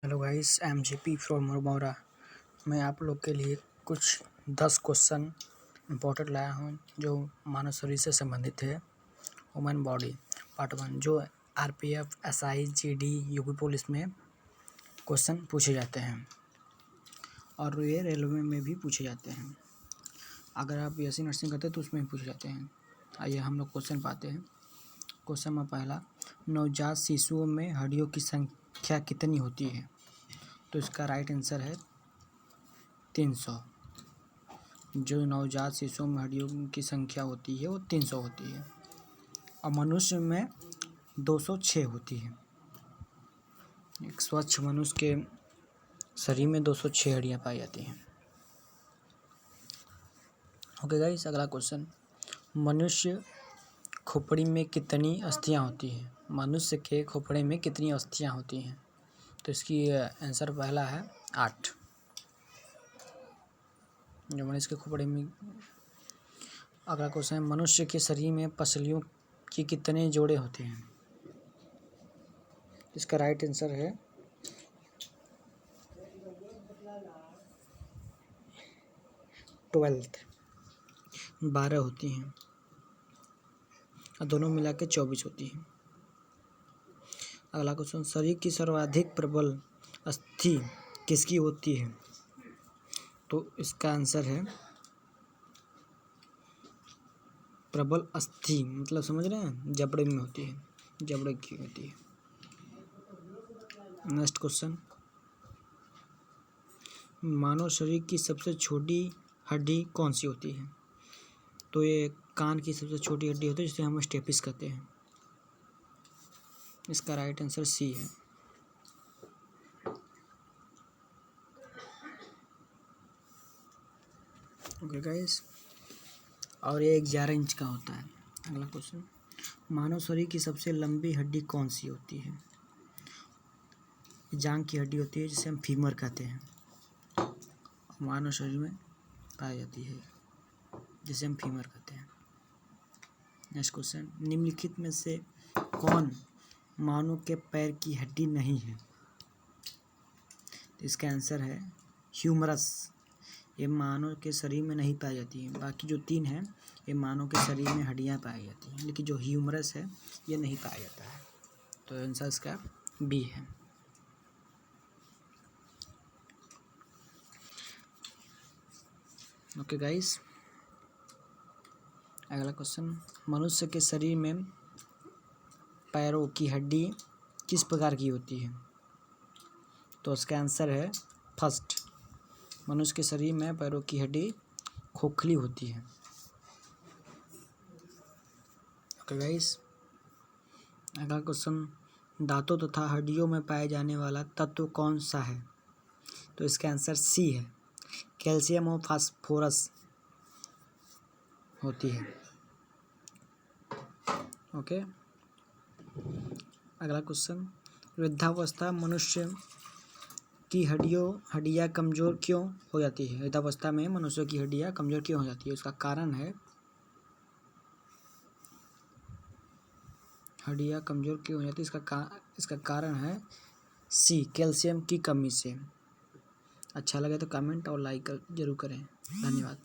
Hello guys, MGP from Murmaura. मैं आप लोग के लिए कुछ 10 क्वेश्चन इम्पोर्टेंट लाया हूँ जो मानव शरीर से संबंधित है। ह्यूमन बॉडी पार्ट 1 जो RPF, SI, GD, UP police में क्वेश्चन पूछे जाते हैं और ये रेलवे में भी पूछे जाते हैं। अगर आप BSc नर्सिंग करते हैं तो उसमें भी पूछे जाते हैं। आइए हम लोग क्वेश्चन पाते हैं। क्वेश्चन में पहला, नवजात शिशुओं में हड्डियों की संख्या कितनी होती है? तो इसका राइट आंसर है 300। जो नवजात शिशुओं में हड्डियों की संख्या होती है वो 300 होती है और मनुष्य में 206 होती है। एक स्वच्छ मनुष्य के शरीर में 206 हड्डियाँ पाई जाती हैं। ओके गाइस, अगला क्वेश्चन, मनुष्य खोपड़ी में कितनी अस्थियाँ होती हैं? मनुष्य के खोपड़ी में कितनी अस्थियाँ होती हैं? तो इसकी आंसर पहला है 8। जो मनुष्य के खोपड़ी में। अगला क्वेश्चन है, मनुष्य के शरीर में पसलियों की कितने जोड़े होते हैं? इसका राइट आंसर है 12 होती हैं और दोनों मिला के 24 होती हैं। अगला क्वेश्चन, शरीर की सर्वाधिक प्रबल अस्थि किसकी होती है? तो इसका आंसर है प्रबल अस्थि, मतलब समझ रहे हैं, जबड़े में होती है, जबड़े की होती है। नेक्स्ट क्वेश्चन, मानव शरीर की सबसे छोटी हड्डी कौन सी होती है? तो ये कान की सबसे छोटी हड्डी होती है जिसे हम स्टेपिस कहते हैं। इसका राइट आंसर सी है। ओके गाइस, और ये 11 इंच का होता है। अगला क्वेश्चन, मानव शरीर की सबसे लंबी हड्डी कौन सी होती है? जांघ की हड्डी होती है जिसे हम फीमर कहते हैं, मानव शरीर में पाई जाती है जिसे हम फीमर कहते हैं। नेक्स्ट क्वेश्चन, निम्नलिखित में से कौन मानव के पैर की हड्डी नहीं है? इसका आंसर है ह्यूमरस। ये मानव के शरीर में नहीं पाई जाती है। बाकी जो 3 हैं ये मानव के शरीर में हड्डियाँ पाई जाती हैं, लेकिन जो ह्यूमरस है ये नहीं पाया जाता है। तो आंसर इसका बी है। ओके गाइस, अगला क्वेश्चन, मनुष्य के शरीर में पैरों की हड्डी किस प्रकार की होती है? तो इसका आंसर है फर्स्ट, मनुष्य के शरीर में पैरों की हड्डी खोखली होती है। ओके गाइस, अगला क्वेश्चन, दांतों तथा हड्डियों में पाए जाने वाला तत्व कौन सा है? तो इसका आंसर सी है, कैल्शियम और फास्फोरस होती है। ओके, अगला क्वेश्चन, वृद्धावस्था मनुष्य की हड्डियाँ कमज़ोर क्यों हो जाती है? वृद्धावस्था में मनुष्य की हड्डियाँ कमज़ोर क्यों हो जाती है? उसका कारण है, हड्डियाँ कमज़ोर क्यों हो जाती है, इसका कारण है सी, कैल्शियम की कमी से। अच्छा लगे तो कमेंट और लाइक जरूर करें। धन्यवाद।